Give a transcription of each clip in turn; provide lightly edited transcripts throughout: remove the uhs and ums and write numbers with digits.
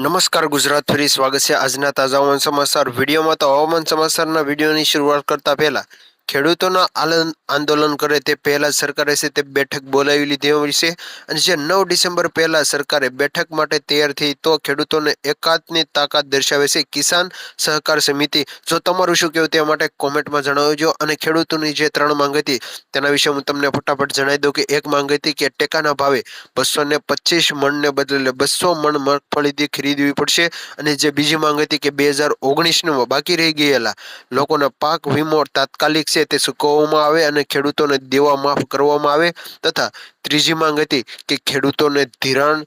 નમસ્કાર ગુજરાત, ફરી સ્વાગત છે આજના તાજા હવામાન સમાચાર વિડીયોમાં। તો હવામાન સમાચારના વિડીયોની શરૂઆત કરતા પહેલા ખેડૂતોના આંદોલન કરે તે પહેલા સરકારે છે તે બેઠક બોલાવી લીધી છે, અને જે 9 ડિસેમ્બર પહેલા સરકારે બેઠક માટે તૈયાર થઈ તો ખેડૂતોને એકાતની તાકાત દર્શાવે છે કિસાન સહકાર સમિતિ। જો તમારું શું કહેવું તે માટે કોમેન્ટમાં જણાવજો। અને ખેડૂતોની જે 3 માંગ હતી તેના વિશે હું તમને ફટાફટ જણાવી દઉં કે એક માંગ હતી કે ટેકાના ભાવે 225 મણને બદલે 200 મણ મગફળી ખરીદવી પડશે, અને જે બીજી માંગ હતી કે 2019 બાકી રહી ગયેલા લોકોના પાક વીમો તાત્કાલિક છે તે ચૂકવવામાં આવે અને ખેડૂતોને દેવા માફ કરવામાં આવે, તથા ત્રીજી માંગ હતી કે ખેડૂતોને ધિરાણ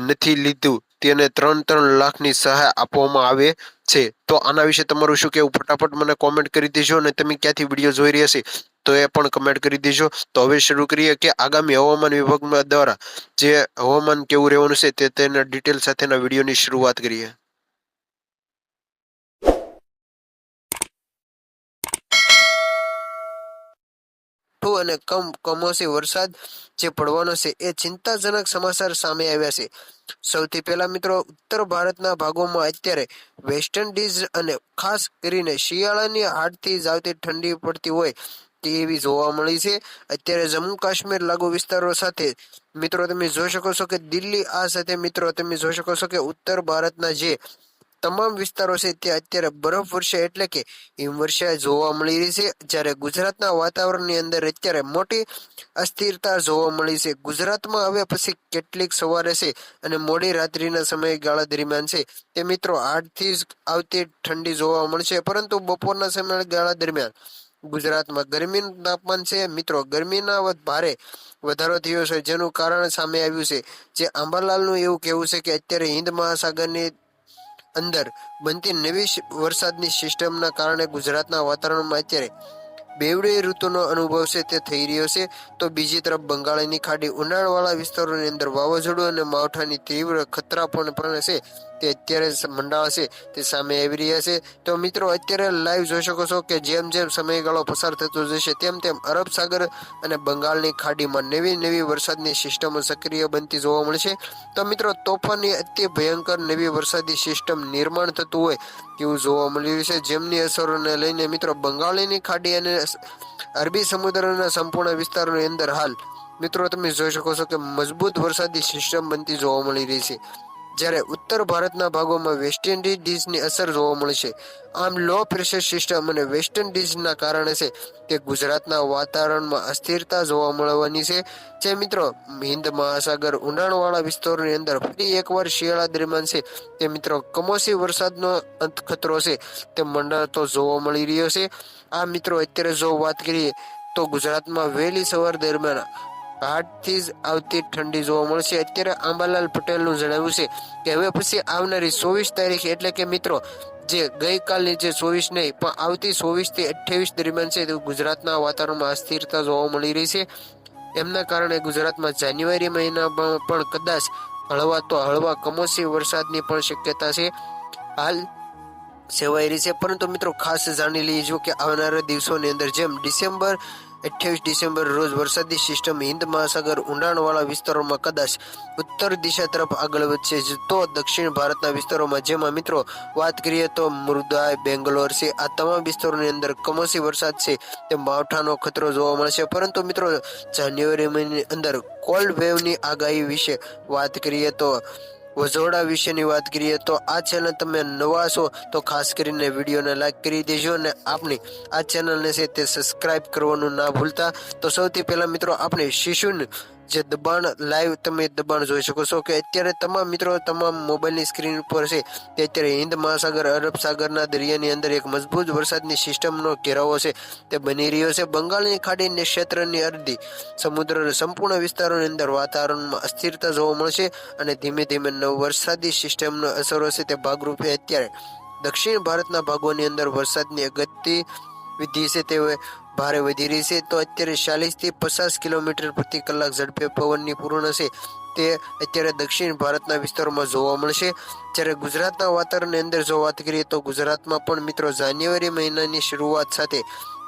નથી લીધું તેને 3 લાખની સહાય આપવામાં આવે છે। તો આના વિશે તમારું શું કહેવું ફટાફટ મને કોમેન્ટ કરી દેજો, અને તમે ક્યાંથી વિડીયો જોઈ રહ્યા છે તો એ પણ કમેન્ટ કરી દેજો। તો હવે શરૂ કરીએ કે આગામી હવામાન વિભાગ દ્વારા જે હવામાન કેવું રહેવાનું છે તેના ડિટેલ સાથેના વિડીયોની શરૂઆત કરીએ। અને કમોસમી વરસાદ જે પડવાનો છે એ ચિંતાજનક સમાચાર સામે આવ્યા છે। સૌથી પહેલા મિત્રો, ઉત્તર ભારતના ભાગોમાં અત્યારે વેસ્ટ ઇન્ડિઝ અને ખાસ કરીને શિયાળાની હાડથી જ આવતી ઠંડી પડતી હોય તેવી જોવા મળી છે। અત્યારે જમ્મુ કાશ્મીર લાગુ વિસ્તારો સાથે મિત્રો તમે જોઈ શકો છો કે દિલ્હી, આ સાથે મિત્રો તમે જોઈ શકો છો કે ઉત્તર ભારતના જે તમામ વિસ્તારો છે તે અત્યારે બરફ વર્ષા એટલે કે હિમવર્ષા જોવા મળી રહી છે। જ્યારે ગુજરાતના વાતાવરણની અંદર અત્યારે મોટી અસ્થિરતા જોવા મળી છે। ગુજરાતમાં હવે પછી કેટલીક સવારે છે અને મોડી રાત્રિના સમયગાળા દરમિયાન છે તે મિત્રો હાડથી જ આવતી ઠંડી જોવા મળશે, પરંતુ બપોરના સમયગાળા દરમિયાન ગુજરાતમાં ગરમીનું તાપમાન છે મિત્રો ગરમીના ભારે વધારો થયો છે, જેનું કારણ સામે આવ્યું છે। જે આંબાલાલનું એવું કહેવું છે કે અત્યારે હિન્દ મહાસાગરની અંદર બનતી નવી વરસાદની સિસ્ટમના કારણે ગુજરાતના વાતાવરણમાં અત્યારે બેવડી ઋતુનો અનુભવ છે તે થઈ રહ્યો છે। તો બીજી તરફ બંગાળની ખાડી ઊંડાણવાળા વિસ્તારોની અંદર વાવાઝોડું અને માવઠાની તીવ્ર ખતરા પણ છે તે અત્યારે મંડાળા છે તે સામે આવી રહ્યા છે। તો મિત્રો અત્યારે લાઈવ જોઈ શકો છો કે જેમ જેમ સમયગાળો પસાર થતો જશે તેમ તેમ અરબ સાગર અને બંગાળની ખાડીમાં નવી વરસાદની સિસ્ટમો સક્રિય બનતી જોવા મળશે। તો મિત્રો તોફાની અતિ ભયંકર નવી વરસાદી સિસ્ટમ નિર્માણ થતું હોય તેવું જોવા મળી રહ્યું છે, જેમની અસરોને લઈને મિત્રો બંગાળની ખાડી અને અરબી સમુદ્રના સંપૂર્ણ વિસ્તારોની અંદર હાલ મિત્રો તમે જોઈ શકો છો કે મજબૂત વરસાદી સિસ્ટમ બનતી જોવા મળી રહી છે। જ્યારે ઉત્તર ભારતના ભાગોમાં વેસ્ટ ઇન્ડિઝની અસર જોવા મળશે। આમ લો પ્રેશર સિસ્ટમ અને વેસ્ટ ઇન્ડિઝના કારણે છે તે ગુજરાતના વાતાવરણમાં અસ્થિરતા જોવા મળવાની છે। જે મિત્રો હિન્દ મહાસાગર ઊંડાણવાળા વિસ્તારોની અંદર ફરી એકવાર શિયાળા દરમિયાન છે તે મિત્રો કમોસમી વરસાદનો ખતરો છે તે મંડાતો જોવા મળી રહ્યો છે। આ મિત્રો અત્યારે જો વાત કરીએ તો ગુજરાતમાં વહેલી સવાર દરમિયાન હાડથી જ આવતી ઠંડી જોવા મળશે। અત્યારે આંબાલાલ પટેલનું જણાવ્યું છે કે હવે પછી આવનારી 24 તારીખ એટલે કે મિત્રો જે ગઈકાલની જે 24 નહીં પણ આવતી 24 થી 28 દરમિયાન છે તે ગુજરાતના વાતાવરણમાં અસ્થિરતા જોવા મળી રહી છે। એમના કારણે ગુજરાતમાં જાન્યુઆરી મહિનામાં પણ કદાચ હળવા કમોસમી વરસાદની પણ શક્યતા છે હાલ સેવાઈ રહી છે। પરંતુ મિત્રો ખાસ જાણી લેજો કે આવનારા દિવસોની અંદર જેમ 28 ડિસેમ્બર રોજ વરસાદી સિસ્ટમ હિન્દ મહાસાગર ઊંડાણવાળા વિસ્તારોમાં કદાચ ઉત્તર દિશા તરફ આગળ વધશે તો દક્ષિણ ભારતના વિસ્તારોમાં જેમાં મિત્રો વાત કરીએ તો મૃદાય, બેંગ્લોર છે, આ તમામ વિસ્તારોની અંદર કમોસમી વરસાદ છે તે માવઠાનો ખતરો જોવા મળશે। પરંતુ મિત્રો જાન્યુઆરી મહિનાની અંદર કોલ્ડ વેવની આગાહી વિશે વાત કરીએ તો વજોડા વિશેની વાત કરીએ તો આ ચેનલ તમે નવા છો તો ખાસ કરીને વિડીયોને લાઈક કરી દેજો, અને આપની આ ચેનલને છે તે સબસ્ક્રાઇબ કરવાનું ના ભૂલતા। તો સૌથી પહેલા મિત્રો આપણે શિશુનું જે દબાણ લાઈવ તમે દબાણ જોઈ શકો છો કે અત્યારે તમામ મિત્રો તમામ મોબાઈલની સ્ક્રીન ઉપર છે તે અત્યારે હિન્દ મહાસાગર અરબ સાગરના દરિયાની અંદર એક મજબૂત વરસાદની સિસ્ટમનો ઘેરાવો છે તે બની રહ્યો છે। બંગાળની ખાડીની ક્ષેત્રની અરબી સમુદ્રના સંપૂર્ણ વિસ્તારોની અંદર વાતાવરણમાં અસ્થિરતા જોવા મળશે, અને ધીમે ધીમે વરસાદી સિસ્ટમનો અસરો છે તે ભાગરૂપે અત્યારે દક્ષિણ ભારતના ભાગોની અંદર વરસાદની ગતિવિધિ છે તે ભારે વધી રહી છે। તો અત્યારે 40 થી 50 કિલોમીટર પ્રતિ કલાક ઝડપે પવનની પૂર્ણ છે તે અત્યારે દક્ષિણ ભારતના વિસ્તારોમાં જોવા મળશે। જ્યારે ગુજરાતના વાતાવરણની અંદર જો વાત કરીએ તો ગુજરાતમાં પણ મિત્રો જાન્યુઆરી મહિનાની શરૂઆત સાથે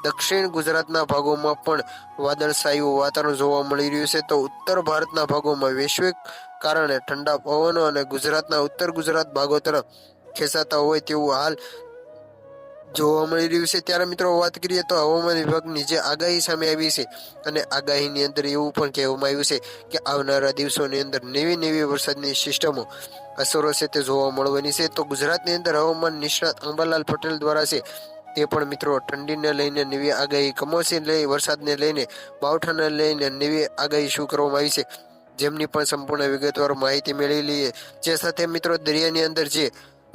દક્ષિણ ગુજરાતના ભાગોમાં પણ વાદળછાયું વાતાવરણ જોવા મળી રહ્યું છે. તો ઉત્તર ભારતના ભાગોમાં વૈશ્વિક કારણે ઠંડા પવનો અને ગુજરાતના ઉત્તર ગુજરાત ભાગો તરફ ખેંચાતા હોય તેવું હાલ જોવા મળી રહ્યું છે. ત્યારે મિત્રો વાત કરીએ તો હવામાન વિભાગની જે આગાહી સામે આવી છે અને આગાહીની અંદર એવું પણ કહેવામાં આવ્યું છે કે આવનારા દિવસોની અંદર નવી વરસાદની સિસ્ટમો અસરો છે તે જોવા મળવાની છે. તો ગુજરાતની અંદર હવામાન નિષ્ણાત અંબાલાલ પટેલ દ્વારા છે તે પણ મિત્રો ઠંડીને લઈને નવી આગાહી, કમોસમી વરસાદને લઈને, માવઠાને લઈને નવી આગાહી શું કરવામાં આવી છે જેમની પણ સંપૂર્ણ વિગતવાર માહિતી મેળવી લઈએ. જે સાથે મિત્રો દરિયાની અંદર જે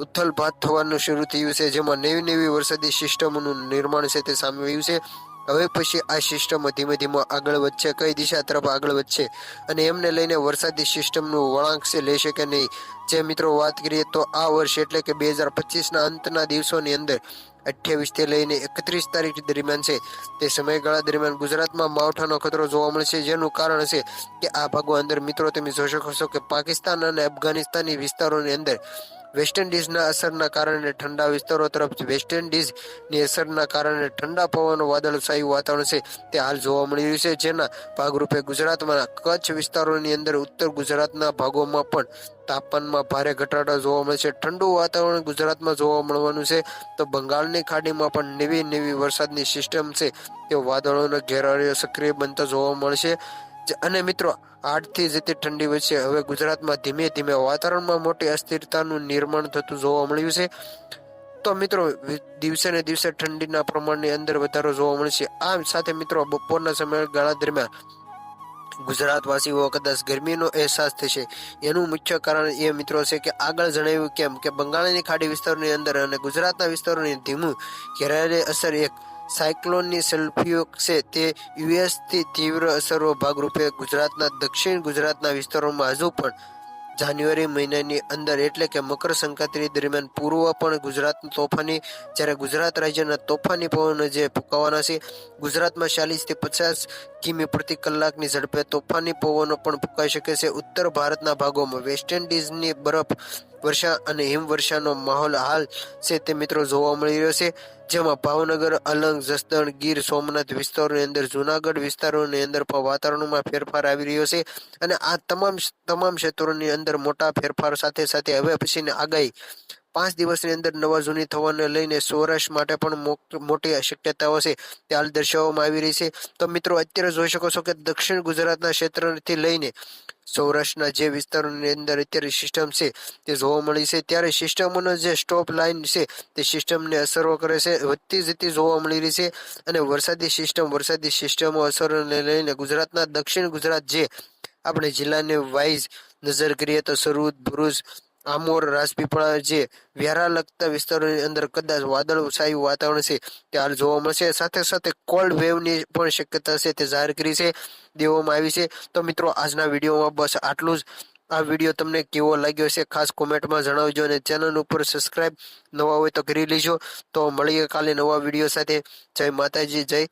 ઉથલપાત થવાનું શરૂ થયું છે, જેમાં નવી વરસાદી સિસ્ટમોનું નિર્માણ છે તે સામે આવ્યું છે. હવે પછી આ સિસ્ટમ ધીમે આગળ વધશે, કઈ દિશા તરફ આગળ વધશે અને એમને લઈને વરસાદી સિસ્ટમનું વળાંક છે લેશે કે નહીં. જે મિત્રો વાત કરીએ તો આ વર્ષ એટલે કે 2025ના અંતના દિવસોની અંદર 28 થી લઈને 31 તારીખ દરમિયાન છે તે સમયગાળા દરમિયાન ગુજરાતમાં માવઠાનો ખતરો જોવા મળશે. જેનું કારણ છે કે આ ભાગો અંદર મિત્રો તમે જોઈ શકો છો કે પાકિસ્તાન અને અફઘાનિસ્તાની વિસ્તારોની અંદર વેસ્ટ ઇન્ડિઝના અસરના કારણે ઠંડા વિસ્તારો તરફ વેસ્ટ ઇન્ડિઝની અસરના કારણે ઠંડા પવનો વાદળછાયું વાતાવરણ છે તે હાલ જોવા મળી રહ્યું છે. જેના ભાગરૂપે ગુજરાતમાં કચ્છ વિસ્તારોની અંદર ઉત્તર ગુજરાતના ભાગોમાં પણ તાપમાનમાં ભારે ઘટાડો જોવા મળશે. ઠંડુ વાતાવરણ ગુજરાતમાં જોવા મળવાનું છે. તો બંગાળની ખાડીમાં પણ નવી વરસાદની સિસ્ટમ છે તે વાદળોનો ઘેરાયો સક્રિય બનતા જોવા મળશે. અને મિત્રો 8 થી જેથી ઠંડી વધશે. હવે ગુજરાતમાં ધીમે વાતાવરણમાં મોટી અસ્થિરતાનું નિર્માણ થતું જોવા મળ્યું છે. તો મિત્રો દિવસે ને દિવસે ઠંડીના પ્રમાણની અંદર વધારો જોવા મળશે. આ સાથે મિત્રો બપોરના સમયગાળા દરમિયાન ગુજરાતવાસીઓ કદાચ ગરમીનો અહેસાસ થશે. એનું મુખ્ય કારણ એ મિત્રો છે કે આગળ જણાવ્યું કેમ કે બંગાળની ખાડી વિસ્તારોની અંદર અને ગુજરાતના વિસ્તારોની ધીમું ઘેરાયેલી અસર એક સાયક્લોનની સલ્ફ્યુક છે તે યુએસથી તીવ્ર અસરો ભાગરૂપે ગુજરાતના દક્ષિણ ગુજરાતના વિસ્તારોમાં હજુ પણ જાન્યુઆરી મહિનાની અંદર એટલે કે મકર સંક્રાંતિ દરમિયાન પૂર્વ પણ ગુજરાત તોફાની, જ્યારે ગુજરાત રાજ્યના તોફાની પવનો જે ફૂંકાવાના છે. ગુજરાતમાં 40 થી 50 કિમી પ્રતિ કલાકની ઝડપે તોફાની પવનો પણ ફૂંકાઈ શકે છે. ઉત્તર ભારતના ભાગોમાં વેસ્ટ ઇન્ડિઝની બરફ વર્ષા અને હિમવર્ષાનો માહોલ હાલ છે તે મિત્રો જોવા મળી રહ્યો છે. જેમાં ભાવનગર, અલંગ, જસદણ, ગીર સોમનાથ વિસ્તારોની અંદર, જુનાગઢ વિસ્તારોની અંદર પણ વાતાવરણમાં ફેરફાર આવી રહ્યો છે અને આ તમામ ક્ષેત્રોની અંદર મોટા ફેરફાર સાથે હવે પછીની આગાહી 5 દિવસની અંદર નવા જૂની થવાને લઈને સૌરાષ્ટ્ર માટે પણ મોટી શક્યતાઓ છે તે હાલ દર્શાવવામાં આવી રહી છે. તો મિત્રો અત્યારે જોઈ શકો છો કે દક્ષિણ ગુજરાતના ક્ષેત્રથી લઈને સૌરાષ્ટ્રના જે વિસ્તારોની અંદર અત્યારે સિસ્ટમ છે તે જોવા મળી છે. ત્યારે સિસ્ટમોનો જે સ્ટોપ લાઇન છે તે સિસ્ટમને અસરો કરે છે, વધતી જતી જોવા મળી રહી છે. અને વરસાદી સિસ્ટમો અસરોને લઈને ગુજરાતના દક્ષિણ ગુજરાત જે આપણે જિલ્લાને વાઇઝ નજર કરીએ તો સુરત, ભરૂચ, આમોર, રાજપીપળા જે વ્યારા લગતા વિસ્તારોની અંદર કદાચ વાદળછાયું વાતાવરણ છે તે હાલ જોવા મળશે. સાથે કોલ્ડ વેવની પણ શક્યતા છે તે જાહેર કરી છે દેવામાં આવી છે. તો મિત્રો આજના વિડીયોમાં બસ આટલું જ. આ વિડીયો તમને કેવો લાગ્યો છે ખાસ કોમેન્ટમાં જણાવજો અને ચેનલ ઉપર સબસ્ક્રાઇબ નવા હોય તો કરી લેજો. તો મળીએ કાલે નવા વિડીયો સાથે. જય માતાજી, જય